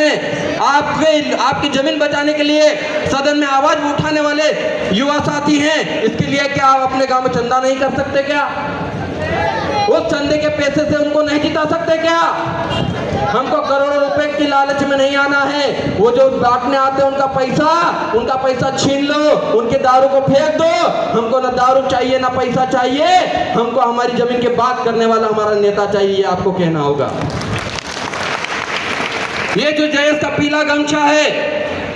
हैं, आपकी जमीन बचाने के लिए सदन में आवाज उठाने वाले युवा साथी हैं, इसके लिए क्या आप अपने गांव में चंदा नहीं कर सकते क्या? उस चंदे के पैसे से उनको नहीं जिता सकते क्या? हमको करोड़ों रुपए की लालच में नहीं आना है। वो जो बांटने आते हैं उनका पैसा छीन लो, उनके दारू को फेंक दो। हमको ना दारू चाहिए ना पैसा चाहिए, हमको हमारी जमीन की बात करने वाला हमारा नेता चाहिए, आपको कहना होगा। ये जो जयेश का पीला गमछा है,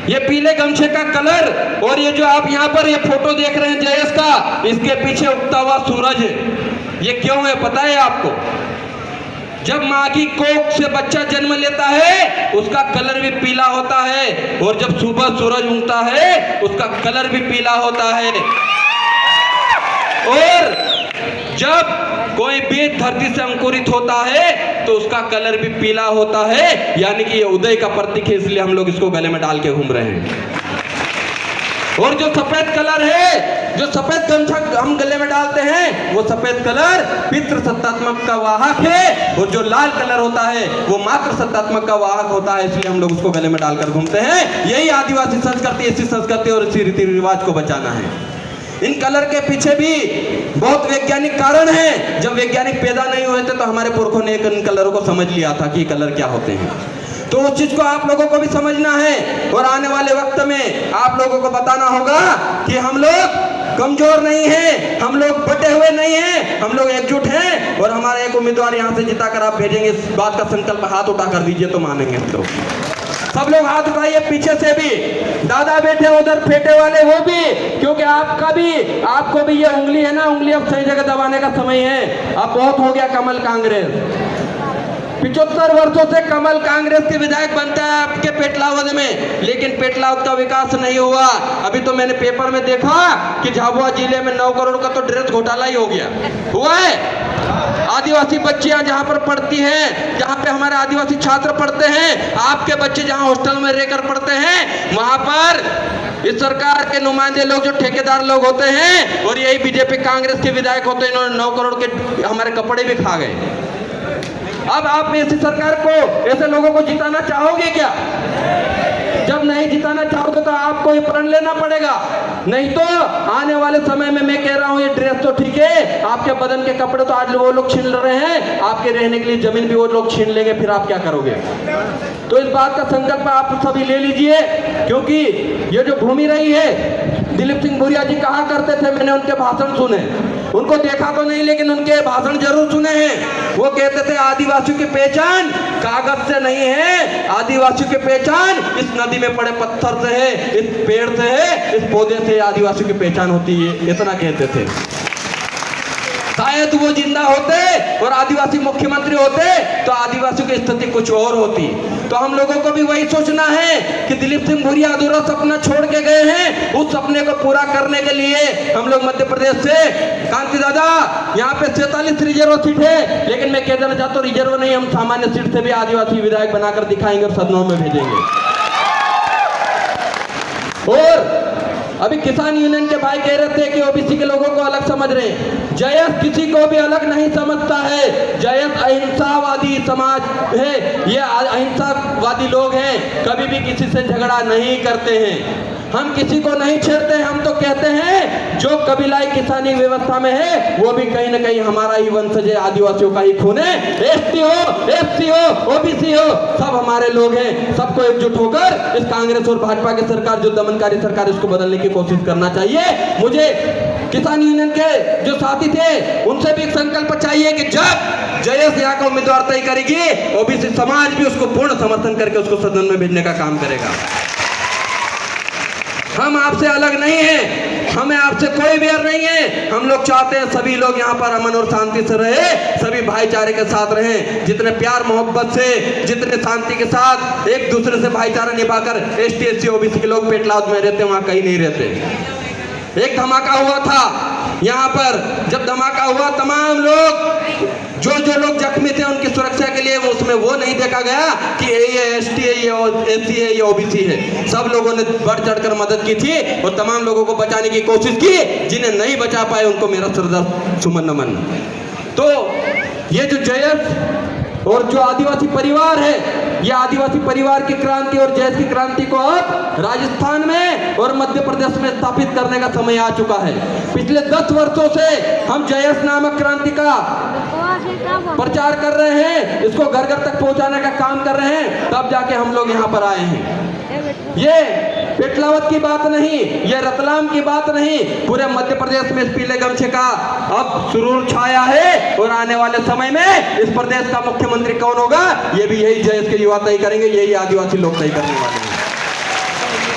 ये पीले गमछे का कलर और ये जो आप यहाँ पर ये फोटो देख रहे हैं जयेश का, इसके पीछे उगता हुआ सूरज है। ये क्यों है पता है आपको? जब माँ की कोख से बच्चा जन्म लेता है उसका कलर भी पीला होता है, और जब सुबह सूरज उगता है उसका कलर भी पीला होता है। और जब कोई बीज धरती से अंकुरित होता है तो उसका कलर भी पीला होता है, यानी कि ये उदय का प्रतीक है, इसलिए हम लोग इसको गले में डाल के घूम रहे हैं। और जो सफेद कलर है, जो सफेद गमछा हम गले में डालते हैं, वो सफेद कलर पितृ सत्तात्मक का वाहक है, और जो लाल कलर होता है वो मातृ सत्तात्मक का वाहक होता है, इसलिए हम लोग उसको गले में डालकर घूमते हैं। यही आदिवासी संस्कृति, इसी संस्कृति और इसी रीति रिवाज को बचाना है। इन कलर के पीछे भी बहुत वैज्ञानिक कारण है। जब वैज्ञानिक पैदा नहीं हुए थे तो हमारे पुरखों ने इन कलरों को समझ लिया था कि ये कलर क्या होते हैं। तो उस चीज को आप लोगों को भी समझना है, और आने वाले वक्त में आप लोगों को बताना होगा कि हम लोग कमजोर नहीं हैं, हम लोग बटे हुए नहीं हैं, हम लोग एकजुट हैं। और हमारा एक उम्मीदवार यहाँ से जिताकर आप भेजेंगे, इस बात का संकल्प हाथ उठा कर दीजिए तो मानेंगे हम लोग। सब लोग हाथ उठाइए, पीछे से भी दादा बैठे उधर फेटे वाले वो भी, क्योंकि आपको भी ये उंगली है ना, उंगली अब सही जगह दबाने का समय है। अब बहुत हो गया कमल कांग्रेस। 75 वर्षों से कमल कांग्रेस के विधायक बनता है आपके पेटलावद में, लेकिन पेटलावद का विकास नहीं हुआ। अभी तो मैंने पेपर में देखा कि झाबुआ जिले में 9 करोड़ का तो ड्रेस घोटाला ही हो गया हुआ है। आदिवासी बच्चियां जहां पर पढ़ती हैं, जहां पे हमारे आदिवासी छात्र पढ़ते हैं, आपके बच्चे जहां हॉस्टल में रहकर पढ़ते हैं, वहां पर इस सरकार के नुमाइंदे लोग जो ठेकेदार लोग होते हैं और यही बीजेपी कांग्रेस के विधायक होते हैं, इन्होंने 9 करोड़ के हमारे कपड़े भी खा गए। अब आप ऐसी सरकार को, ऐसे लोगों को जिताना चाहोगे क्या? जब नहीं जिताना चाहोगे तो आपको ये प्रण लेना पड़ेगा, नहीं तो आने वाले समय में मैं कह रहा हूँ, ये ड्रेस तो ठीक है, आपके बदन के कपड़े तो आज वो लोग छीन रहे हैं, आपके रहने के लिए जमीन भी वो लोग छीन लेंगे, फिर आप क्या करोगे? तो इस बात का संकल्प आप सभी ले लीजिए, क्योंकि ये जो भूमि रही है, दिलीप सिंह भूरिया जी कहा करते थे, मैंने उनके भाषण सुने, उनको देखा तो नहीं लेकिन उनके भाषण जरूर सुने हैं। वो कहते थे आदिवासियों की पहचान कागज से नहीं है, आदिवासियों की पहचान इस नदी में पड़े पत्थर से है, इस पेड़ से है, इस पौधे से आदिवासियों की पहचान होती है, इतना कहते थे। शायद वो जिंदा होते और आदिवासी मुख्यमंत्री होते तो आदिवासियों की स्थिति कुछ और होती। तो हम लोगों को भी वही सोचना है कि दिलीप सिंह भूरिया अधूरा सपना छोड़ के गए हैं, उस सपने को पूरा करने के लिए हम लोग मध्य प्रदेश से, कांति दादा यहाँ पे 47 रिजर्व सीट है, लेकिन मैं कह देना चाहता हूँ रिजर्व नहीं, हम सामान्य सीट से भी आदिवासी विधायक बनाकर दिखाएंगे और सदनों में भेजेंगे। और अभी किसान यूनियन के भाई कह रहे थे कि ओबीसी के लोगों को अलग समझ रहे हैं। जयेश किसी को भी अलग नहीं समझता है, जयेश अहिंसावादी समाज है, ये अहिंसावादी लोग हैं, कभी भी किसी से झगड़ा नहीं करते हैं, हम किसी को नहीं छेड़ते हैं। हम तो कहते हैं जो कबीलाई किसानी व्यवस्था में है वो भी कहीं ना कहीं हमारा ही वंशज है, आदिवासियों का ही खून है, एसटी हो, एससी हो, ओबीसी हो, सब हमारे लोग हैं। सबको एकजुट होकर इस कांग्रेस और भाजपा की सरकार, जो दमनकारी सरकार, इसको बदलने की कोशिश करना चाहिए। मुझे किसान यूनियन के जो साथी थे उनसे भी एक संकल्प चाहिए कि जब जयेश यहाँ का उम्मीदवार तय करेगी, ओबीसी समाज भी उसको पूर्ण समर्थन करके उसको सदन में भेजने का काम करेगा। हम आपसे अलग नहीं हैं, हमें आपसे कोई बैर नहीं है। हम लोग चाहते हैं सभी लोग यहाँ पर अमन और शांति से रहे, सभी भाईचारे के साथ रहें, जितने प्यार मोहब्बत से, जितने शांति के साथ एक दूसरे से भाईचारा निभाकर एसटी एससी ओबीसी के लोग पेटलाद में रहते, वहाँ कहीं नहीं रहते। एक धमाका हुआ था यहाँ पर, जब धमाका हुआ तमाम लोग जो लोग जख्मी थे उनकी सुरक्षा के लिए उसमें वो नहीं देखा गया कि ये एसटी है, ये एससी है, ये ओबीसी है। सब लोगों ने बढ़ चढ़कर मदद की थी और तमाम लोगों को बचाने की कोशिश की। जिन्हें नहीं बचा पाए उनको मेरा श्रद्धा सुमन नमन। तो ये जो जयेश और जो आदिवासी परिवार है, ये आदिवासी परिवार की क्रांति और जैस की क्रांति को अब राजस्थान में और मध्य प्रदेश में स्थापित करने का समय आ चुका है। पिछले 10 वर्षों से हम जयस नामक क्रांति का प्रचार कर रहे हैं, इसको घर घर तक पहुंचाने का काम कर रहे हैं, तब जाके हम लोग यहाँ पर आए हैं। ये पेटलावत की बात नहीं, ये रतलाम की बात नहीं, पूरे मध्य प्रदेश में इस पीले गमछे का अब सुरूर छाया है। और आने वाले समय में इस प्रदेश का मुख्यमंत्री कौन होगा, ये भी यही जयस के युवा तय करेंगे, यही आदिवासी लोग तय करने वाले हैं।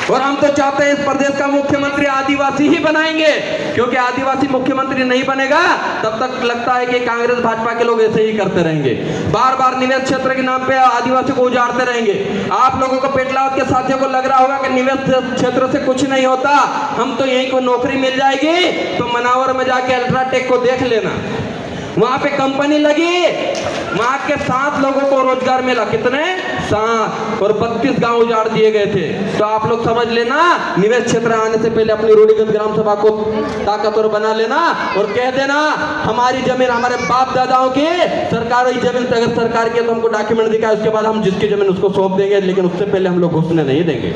और हम तो चाहते हैं इस प्रदेश का मुख्यमंत्री आदिवासी ही बनाएंगे, क्योंकि आदिवासी मुख्यमंत्री नहीं बनेगा तब तक लगता है कि कांग्रेस भाजपा के लोग ऐसे ही करते रहेंगे, बार बार निवेश क्षेत्र के नाम पे आदिवासी को उजाड़ते रहेंगे। आप लोगों को पेटलावत के साथियों को लग रहा होगा कि निवेश क्षेत्र से कुछ नहीं होता, हम तो यहीं को नौकरी मिल जाएगी, तो मनावर में जाके अल्ट्राटेक को देख लेना, वहां पे कंपनी लगी, वहां के 7 लोगों को रोजगार मिला। कितने? 7। और 32 गांव उजाड़ दिए गए थे। तो आप लोग समझ लेना, निवेश क्षेत्र आने से पहले अपनी रूढ़िगत ग्राम सभा को ताकतवर बना लेना और कह देना हमारी जमीन, हमारे बाप दादाओं की सरकारी जमीन, अगर सरकार की तो हमको डॉक्यूमेंट दिखाए, उसके बाद हम जिसकी जमीन उसको सौंप देंगे, लेकिन उससे पहले हम लोग घुसने नहीं देंगे।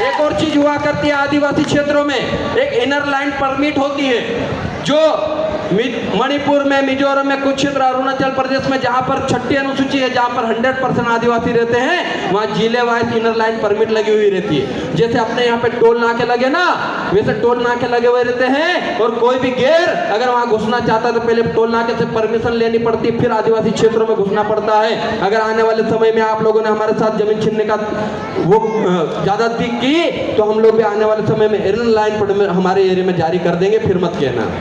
एक और चीज हुआ करती है आदिवासी क्षेत्रों में, एक इनर लाइन परमिट होती है, जो मणिपुर में, मिजोरम में, कुछ क्षेत्र अरुणाचल प्रदेश में जहां पर 6ठी अनुसूची है, जहां पर 100% आदिवासी रहते हैं, वहां जिले वाइज इनर लाइन परमिट लगी हुई रहती है। जैसे अपने यहाँ पे टोल नाके लगे ना, वैसे टोल नाके लगे हुए रहते हैं, और कोई भी गैर अगर वहां घुसना चाहता है तो पहले टोल नाके से परमिशन लेनी पड़ती है, फिर आदिवासी क्षेत्रों में घुसना पड़ता है। अगर आने वाले समय में आप लोगों ने हमारे साथ जमीन छीनने का वो ज्यादती की, तो हम लोग भी आने वाले समय में इनर लाइन हमारे एरिया में जारी कर देंगे, फिर मत कहना,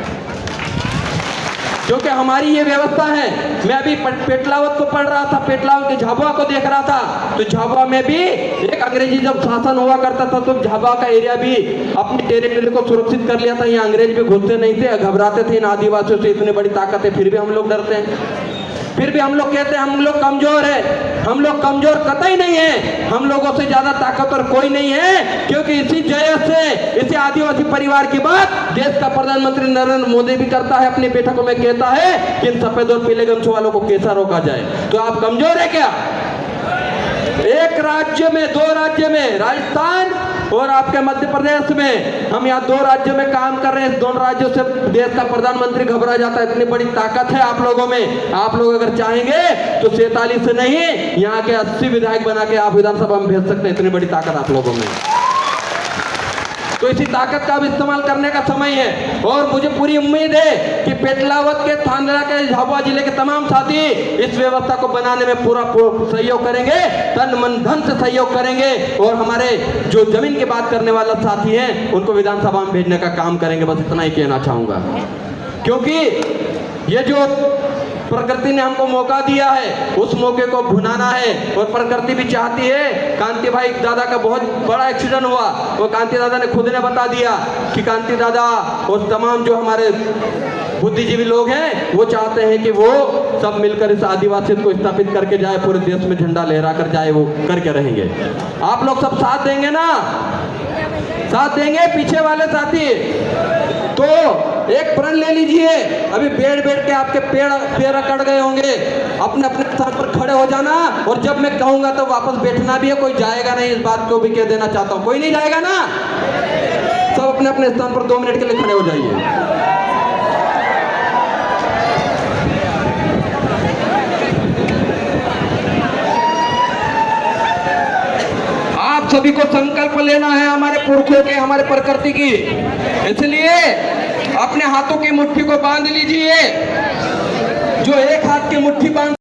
क्योंकि हमारी ये व्यवस्था है। मैं अभी पेटलावत को पढ़ रहा था, पेटलावत के झाबुआ को देख रहा था, तो झाबुआ में भी एक अंग्रेजी जब शासन हुआ करता था तो झाबुआ का एरिया भी अपनी टेरिटरी को सुरक्षित कर लिया था। यहाँ अंग्रेज भी घुसते नहीं थे, घबराते थे इन आदिवासियों से, इतनी बड़ी ताकत है, फिर भी हम लोग डरते हैं, फिर भी हम लोग कहते हैं हम लोग कमजोर है। हम लोग कमजोर कतई नहीं है, हम लोगों से ज्यादा ताकतवर कोई नहीं है, क्योंकि इसी जयस से, इसी आदिवासी परिवार की बात देश का प्रधानमंत्री नरेंद्र मोदी भी करता है, अपनी बैठकों में कहता है कि इन सफेद और पीले गमछे वालों को कैसा रोका जाए। तो आप कमजोर है क्या? एक राज्य में, 2 राज्य में, राजस्थान और आपके मध्य प्रदेश में, हम यहाँ 2 राज्यों में काम कर रहे हैं, 2 राज्यों से देश का प्रधानमंत्री घबरा जाता है। इतनी बड़ी ताकत है आप लोगों में। आप लोग अगर चाहेंगे तो 47 से नहीं, यहाँ के 80 विधायक बना के आप विधानसभा में भेज सकते हैं, इतनी बड़ी ताकत आप लोगों में। तो इसी ताकत का भी इस्तेमाल करने का समय है। और मुझे पूरी उम्मीद है कि पेटलावत के, थांदला के, झाबुआ जिले के तमाम साथी इस व्यवस्था को बनाने में पूरा सहयोग करेंगे, तन मन धन से सहयोग करेंगे, और हमारे जो जमीन की बात करने वाला साथी हैं उनको विधानसभा में भेजने का काम करेंगे। बस इतना ही कहना चाहूंगा, क्योंकि ये जो प्रकृति ने हमको मौका दिया है, उस मौके को भुनाना है। और प्रकृति भी चाहती है, कांति भाई दादा का बहुत बड़ा एक्सीडेंट हुआ, वो कांति दादा ने खुद ने बता दिया कि कांति दादा और तमाम जो हमारे बुद्धिजीवी लोग हैं वो चाहते हैं कि वो सब मिलकर इस आदिवासियत को स्थापित करके जाए, पूरे देश में झंडा लहरा कर जाए, वो करके रहेंगे। आप लोग सब साथ देंगे ना? साथ देंगे पीछे वाले साथी? तो एक प्रण ले लीजिए, अभी बैठ के आपके पैर अकड़ गए होंगे, अपने अपने स्थान पर खड़े हो जाना, और जब मैं कहूंगा तो वापस बैठना भी है, कोई जाएगा नहीं, इस बात को भी कह देना चाहता हूं, कोई नहीं जाएगा ना? सब अपने अपने स्थान पर 2 मिनट के लिए खड़े हो जाइए। सभी को संकल्प लेना है हमारे पुरखों के, हमारे प्रकृति की, इसलिए अपने हाथों की मुट्ठी को बांध लीजिए। जो एक हाथ की मुट्ठी बांध